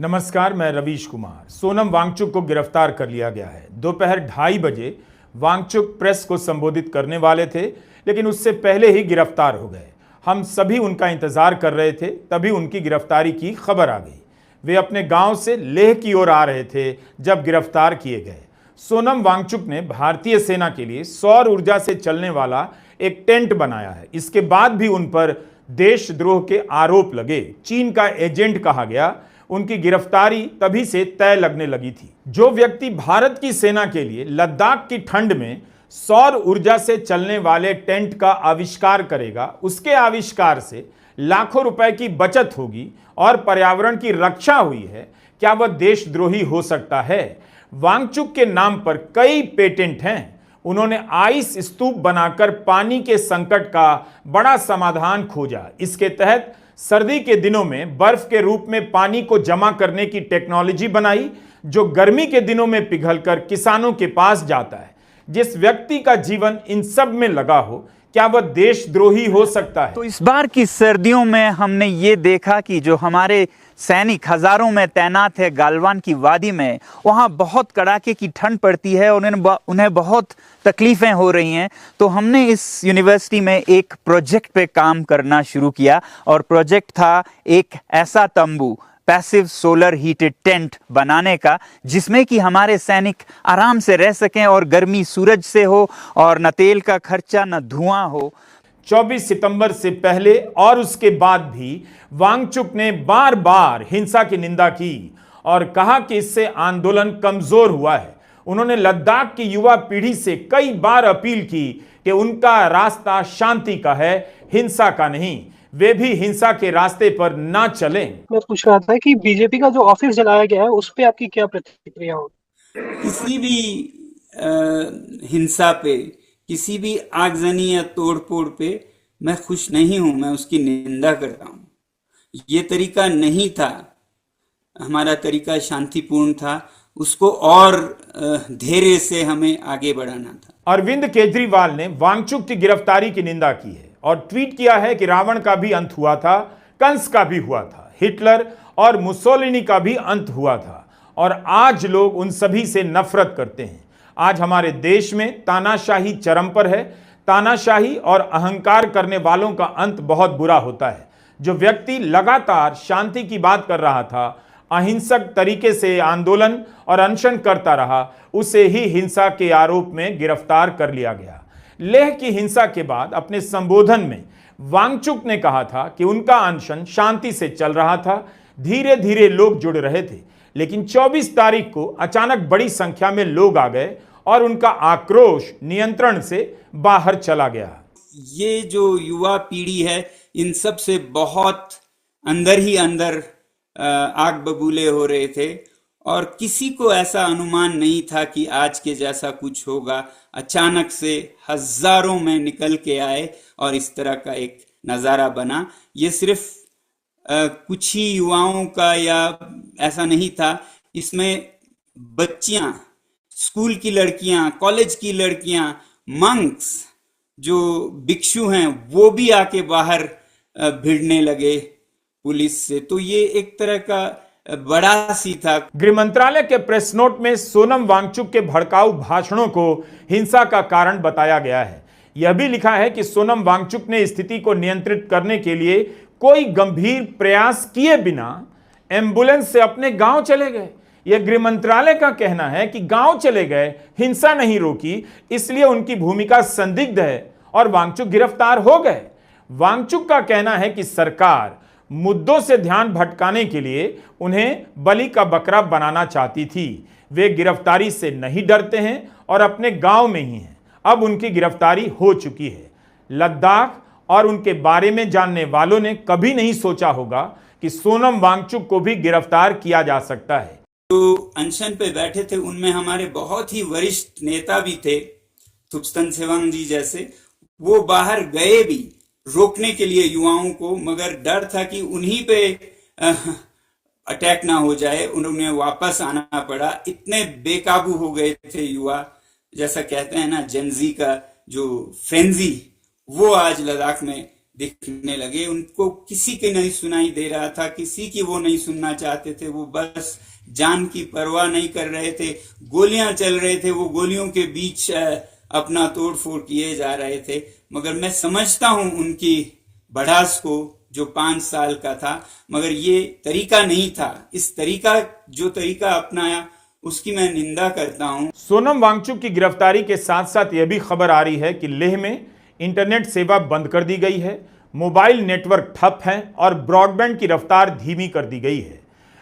नमस्कार, मैं रवीश कुमार। सोनम वांगचुक को गिरफ्तार कर लिया गया है। दोपहर 2:30 बजे वांगचुक प्रेस को संबोधित करने वाले थे, लेकिन उससे पहले ही गिरफ्तार हो गए। हम सभी उनका इंतजार कर रहे थे, तभी उनकी गिरफ्तारी की खबर आ गई। वे अपने गांव से लेह की ओर आ रहे थे जब गिरफ्तार किए गए। सोनम वांगचुक ने भारतीय सेना के लिए सौर ऊर्जा से चलने वाला एक टेंट बनाया है। इसके बाद भी उन पर देशद्रोह के आरोप लगे, चीन का एजेंट कहा गया। उनकी गिरफ्तारी तभी से तय लगने लगी थी। जो व्यक्ति भारत की सेना के लिए लद्दाख की ठंड में सौर ऊर्जा से चलने वाले टेंट का आविष्कार करेगा, उसके आविष्कार से लाखों रुपए की बचत होगी और पर्यावरण की रक्षा हुई है, क्या वह देशद्रोही हो सकता है? वांगचुक के नाम पर कई पेटेंट हैं। उन्होंने आइस स्तूप बनाकर पानी के संकट का बड़ा समाधान खोजा। इसके तहत सर्दी के दिनों में बर्फ के रूप में पानी को जमा करने की टेक्नोलॉजी बनाई, जो गर्मी के दिनों में पिघलकर किसानों के पास जाता है। जिस व्यक्ति का जीवन इन सब में लगा हो, क्या वह देशद्रोही हो सकता है? तो इस बार की सर्दियों में हमने ये देखा कि जो हमारे सैनिक हजारों में तैनात है गालवान की वादी में, वहाँ बहुत कड़ाके की ठंड पड़ती है और उन्हें बहुत तकलीफ़ें हो रही हैं। तो हमने इस यूनिवर्सिटी में एक प्रोजेक्ट पे काम करना शुरू किया और प्रोजेक्ट था एक ऐसा तंबू, पैसिव सोलर हीटेड टेंट बनाने का, जिसमें कि हमारे सैनिक आराम से रह सकें और गर्मी सूरज से हो और न तेल का खर्चा न धुआं हो। 24 सितंबर से पहले और उसके बाद भी वांगचुक ने बार बार हिंसा की निंदा की और कहा कि इससे आंदोलन कमजोर हुआ है। उन्होंने लद्दाख की युवा पीढ़ी से कई बार अपील की कि उनका रास्ता शांति का है, हिंसा का नहीं। वे भी हिंसा के रास्ते पर ना चलें। मैं पूछ रहा था कि बीजेपी का जो ऑफिस जलाया गया है, उस पे आपकी क्या प्रतिक्रिया हो? किसी भी हिंसा पे, किसी भी आगजनी या तोड़फोड़ पे मैं खुश नहीं हूं, मैं उसकी निंदा करता हूं। ये तरीका नहीं था, हमारा तरीका शांतिपूर्ण था, उसको और धैर्य से हमें आगे बढ़ाना था। अरविंद केजरीवाल ने वांगचुक की गिरफ्तारी की निंदा की है और ट्वीट किया है कि रावण का भी अंत हुआ था, कंस का भी हुआ था, हिटलर और मुसोलिनी का भी अंत हुआ था और आज लोग उन सभी से नफरत करते हैं। आज हमारे देश में तानाशाही चरम पर है। तानाशाही और अहंकार करने वालों का अंत बहुत बुरा होता है। जो व्यक्ति लगातार शांति की बात कर रहा था, अहिंसक तरीके से आंदोलन और अनशन करता रहा, उसे ही हिंसा के आरोप में गिरफ्तार कर लिया गया। लेह की हिंसा के बाद अपने संबोधन में वांगचुक ने कहा था कि उनका अनशन शांति से चल रहा था, धीरे धीरे लोग जुड़ रहे थे, लेकिन 24 तारीख को अचानक बड़ी संख्या में लोग आ गए और उनका आक्रोश नियंत्रण से बाहर चला गया। ये जो युवा पीढ़ी है, इन सब से बहुत अंदर ही अंदर आग बबूले हो रहे थे और किसी को ऐसा अनुमान नहीं था कि आज के जैसा कुछ होगा। अचानक से हजारों में निकल के आए और इस तरह का एक नज़ारा बना। ये सिर्फ कुछ ही युवाओं का या ऐसा नहीं था, इसमें बच्चियां, स्कूल की लड़कियां, कॉलेज की लड़कियां, मंक्स जो भिक्षु हैं, वो भी आके बाहर भिड़ने लगे पुलिस से। तो ये एक तरह का बड़ा सी था। गृह मंत्रालय के प्रेस नोट में सोनम वांगचुक के भड़काऊ भाषणों को हिंसा का कारण बताया गया है। यह भी लिखा है कि सोनम वांगचुक ने स्थिति को नियंत्रित करने के लिए कोई गंभीर प्रयास किए बिना एम्बुलेंस से अपने गांव चले गए। यह गृह मंत्रालय का कहना है कि गांव चले गए, हिंसा नहीं रोकी, इसलिए उनकी भूमिका संदिग्ध है और वांगचुक गिरफ्तार हो गए। वांगचुक का कहना है कि सरकार मुद्दों से ध्यान भटकाने के लिए उन्हें बलि का बकरा बनाना चाहती थी। वे गिरफ्तारी से नहीं डरते हैं और अपने गांव में ही हैं। अब उनकी गिरफ्तारी हो चुकी है। लद्दाख और उनके बारे में जानने वालों ने कभी नहीं सोचा होगा कि सोनम वांगचुक को भी गिरफ्तार किया जा सकता है। जो अनशन पे बैठे थे उनमें हमारे बहुत ही वरिष्ठ नेता भी थे, थुप्स्तन सेवांग जी जैसे। वो बाहर गए भी रोकने के लिए युवाओं को, मगर डर था कि उन्हीं पे अटैक ना हो जाए, उन्हें वापस आना पड़ा। इतने बेकाबू हो गए थे युवा, जैसा कहते हैं ना जेनजी का जो फ्रेंजी, वो आज लद्दाख में दिखने लगे। उनको किसी के नहीं सुनाई दे रहा था, किसी की वो नहीं सुनना चाहते थे। वो बस जान की परवाह नहीं कर रहे थे। गोलियां चल रहे थे, वो गोलियों के बीच अपना तोड़ फोड़ किए जा रहे थे। मगर मैं समझता हूं उनकी बढ़ास को, जो 5 साल का था, मगर ये तरीका नहीं था। इस जो तरीका अपनाया उसकी मैं निंदा करता हूं। सोनम वांगचुक की गिरफ्तारी के साथ साथ यह भी खबर आ रही है कि लेह में इंटरनेट सेवा बंद कर दी गई है, मोबाइल नेटवर्क ठप हैं और ब्रॉडबैंड की रफ्तार धीमी कर दी गई है।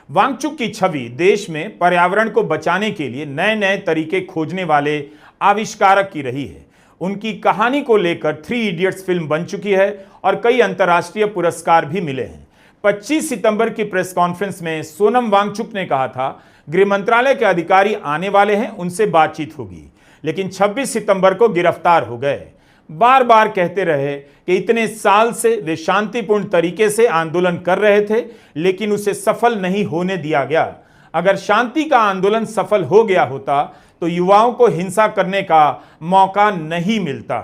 वांगचुक की छवि देश में पर्यावरण को बचाने के लिए नए नए तरीके खोजने वाले आविष्कारक की रही है। उनकी कहानी को लेकर 3 इडियट्स फिल्म बन चुकी है और कई अंतर्राष्ट्रीय पुरस्कार भी मिले हैं। 25 सितंबर की प्रेस कॉन्फ्रेंस में सोनम वांगचुक ने कहा था, गृह मंत्रालय के अधिकारी आने वाले हैं, उनसे बातचीत होगी, लेकिन 26 सितंबर को गिरफ्तार हो गए। बार बार कहते रहे कि इतने साल से वे शांतिपूर्ण तरीके से आंदोलन कर रहे थे, लेकिन उसे सफल नहीं होने दिया गया। अगर शांति का आंदोलन सफल हो गया होता तो युवाओं को हिंसा करने का मौका नहीं मिलता।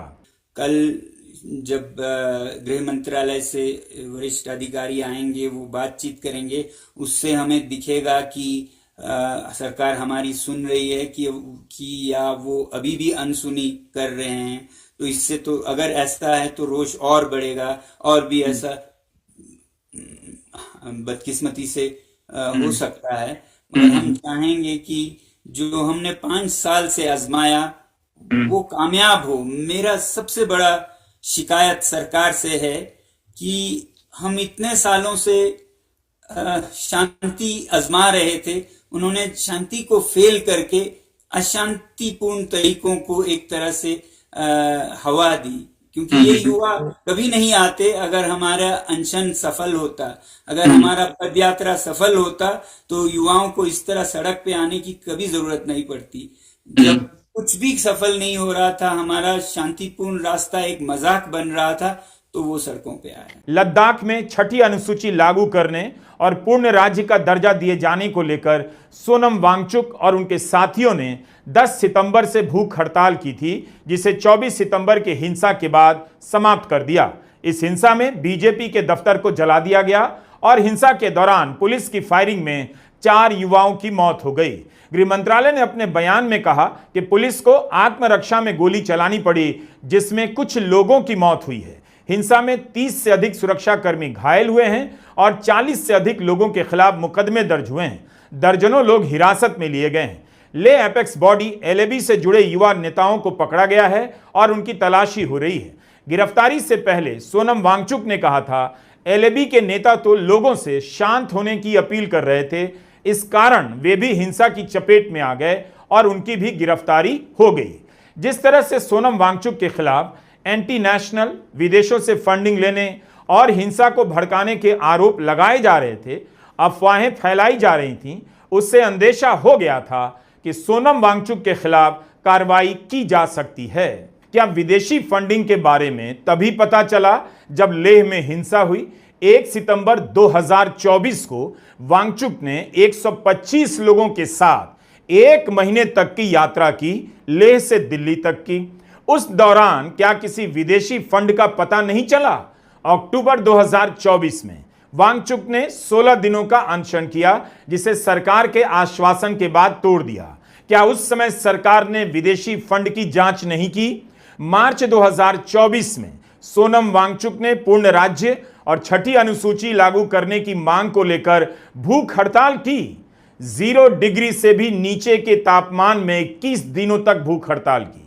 कल जब गृह मंत्रालय से वरिष्ठ अधिकारी आएंगे, वो बातचीत करेंगे, उससे हमें दिखेगा कि सरकार हमारी सुन रही है कि या वो अभी भी अनसुनी कर रहे हैं। तो इससे तो अगर ऐसा है तो रोष और बढ़ेगा और भी ऐसा बदकिस्मती से हो सकता है। मगर हम चाहेंगे कि जो हमने 5 साल से आजमाया वो कामयाब हो। मेरा सबसे बड़ा शिकायत सरकार से है कि हम इतने सालों से शांति आजमा रहे थे, उन्होंने शांति को फेल करके अशांतिपूर्ण तरीकों को एक तरह से हवा दी। क्योंकि ये युवा कभी नहीं आते अगर हमारा अनशन सफल होता, अगर हमारा पदयात्रा सफल होता तो युवाओं को इस तरह सड़क पे आने की कभी जरूरत नहीं पड़ती। जब कुछ भी सफल नहीं हो रहा था, हमारा शांतिपूर्ण रास्ता एक मजाक बन रहा था, तो वो सड़कों पे आए। लद्दाख में 6ठी अनुसूची लागू करने और पूर्ण राज्य का दर्जा दिए जाने को लेकर सोनम वांगचुक और उनके साथियों ने 10 सितंबर से भूख हड़ताल की थी, जिसे 24 सितंबर के हिंसा के बाद समाप्त कर दिया। इस हिंसा में बीजेपी के दफ्तर को जला दिया गया और हिंसा के दौरान पुलिस की फायरिंग में 4 युवाओं की मौत हो गई। गृह मंत्रालय ने अपने बयान में कहा कि पुलिस को आत्मरक्षा में गोली चलानी पड़ी, जिसमें कुछ लोगों की मौत हुई है। हिंसा में 30 से अधिक सुरक्षाकर्मी घायल हुए हैं और 40 से अधिक लोगों के खिलाफ मुकदमे दर्ज हुए हैं। दर्जनों लोग हिरासत में लिए गए हैं। ले एपेक्स बॉडी LAB से जुड़े युवा नेताओं को पकड़ा गया है और उनकी तलाशी हो रही है। गिरफ्तारी से पहले सोनम वांगचुक ने कहा था, LAB के नेता तो लोगों से शांत होने की अपील कर रहे थे, इस कारण वे भी हिंसा की चपेट में आ गए और उनकी भी गिरफ्तारी हो गई। जिस तरह से सोनम वांगचुक के खिलाफ एंटी नेशनल, विदेशों से फंडिंग लेने और हिंसा को भड़काने के आरोप लगाए जा रहे थे, अफवाहें फैलाई जा रही थीं, उससे अंदेशा हो गया था कि सोनम वांगचुक के खिलाफ कार्रवाई की जा सकती है। क्या विदेशी फंडिंग के बारे में तभी पता चला जब लेह में हिंसा हुई? 1 सितंबर 2024 को वांगचुक ने 125 लोगों के साथ 1 महीने तक की यात्रा की, लेह से दिल्ली तक की। उस दौरान क्या किसी विदेशी फंड का पता नहीं चला? अक्टूबर 2024 में वांगचुक ने 16 दिनों का अनशन किया, जिसे सरकार के आश्वासन के बाद तोड़ दिया। क्या उस समय सरकार ने विदेशी फंड की जांच नहीं की? मार्च 2024 में सोनम वांगचुक ने पूर्ण राज्य और 6ठी अनुसूची लागू करने की मांग को लेकर भूख हड़ताल की। 0 डिग्री से भी नीचे के तापमान में 21 दिनों तक भूख हड़ताल की।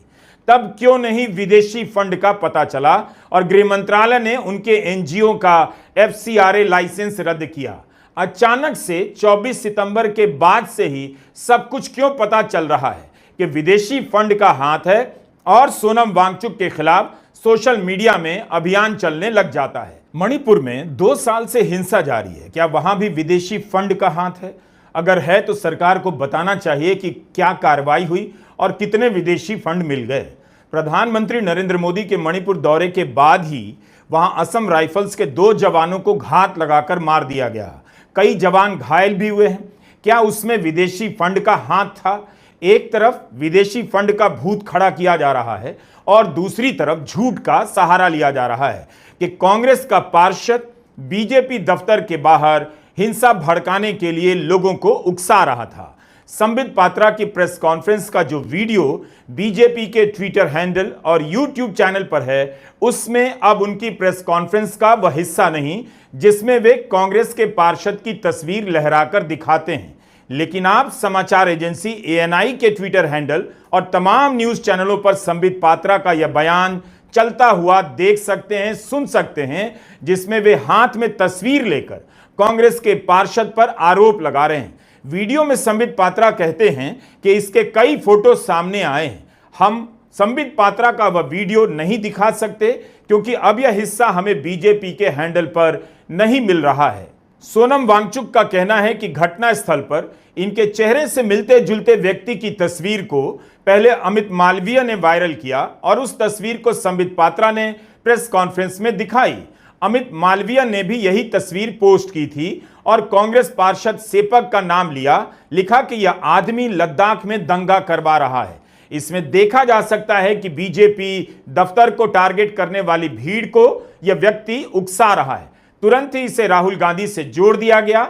तब क्यों नहीं विदेशी फंड का पता चला और गृह मंत्रालय ने उनके NGO का FCRA लाइसेंस रद्द किया? अचानक से 24 सितंबर के बाद से ही सब कुछ क्यों पता चल रहा है कि विदेशी फंड का हाथ है और सोनम वांगचुक के खिलाफ सोशल मीडिया में अभियान चलने लग जाता है? मणिपुर में 2 साल से हिंसा जारी है, क्या वहां भी विदेशी फंड का हाथ है? अगर है तो सरकार को बताना चाहिए कि क्या कार्रवाई हुई और कितने विदेशी फंड मिल गए। प्रधानमंत्री नरेंद्र मोदी के मणिपुर दौरे के बाद ही वहां असम राइफल्स के 2 जवानों को घात लगाकर मार दिया गया। कई जवान घायल भी हुए हैं। क्या उसमें विदेशी फंड का हाथ था? एक तरफ विदेशी फंड का भूत खड़ा किया जा रहा है और दूसरी तरफ झूठ का सहारा लिया जा रहा है। कि कांग्रेस का पार्षद बीजेपी दफ्तर के बाहर हिंसा भड़काने के लिए लोगों को उकसा रहा था। संबित पात्रा की प्रेस कॉन्फ्रेंस का जो वीडियो बीजेपी के ट्विटर हैंडल और यूट्यूब चैनल पर है, उसमें अब उनकी प्रेस कॉन्फ्रेंस का वह हिस्सा नहीं जिसमें वे कांग्रेस के पार्षद की तस्वीर लहराकर दिखाते हैं। लेकिन आप समाचार एजेंसी ANI के ट्विटर हैंडल और तमाम न्यूज चैनलों पर संबित पात्रा का यह बयान चलता हुआ देख सकते हैं, सुन सकते हैं, जिसमें वे हाथ में तस्वीर लेकर कांग्रेस के पार्षद पर आरोप लगा रहे हैं। वीडियो में संबित पात्रा कहते हैं कि इसके कई फोटो सामने आए हैं। हम संबित पात्रा का वह वीडियो नहीं दिखा सकते क्योंकि अब यह हिस्सा हमें बीजेपी के हैंडल पर नहीं मिल रहा है। सोनम वांगचुक का कहना है कि घटना स्थल पर इनके चेहरे से मिलते जुलते व्यक्ति की तस्वीर को पहले अमित मालवीय ने वायरल किया और उस तस्वीर को संबित पात्रा ने प्रेस कॉन्फ्रेंस में दिखाई। अमित मालवीय ने भी यही तस्वीर पोस्ट की थी और कांग्रेस पार्षद सेपक का नाम लिया, लिखा कि यह आदमी लद्दाख में दंगा करवा रहा है। इसमें देखा जा सकता है कि बीजेपी दफ्तर को टारगेट करने वाली भीड़ को यह व्यक्ति उकसा रहा है। तुरंत ही इसे राहुल गांधी से जोड़ दिया गया।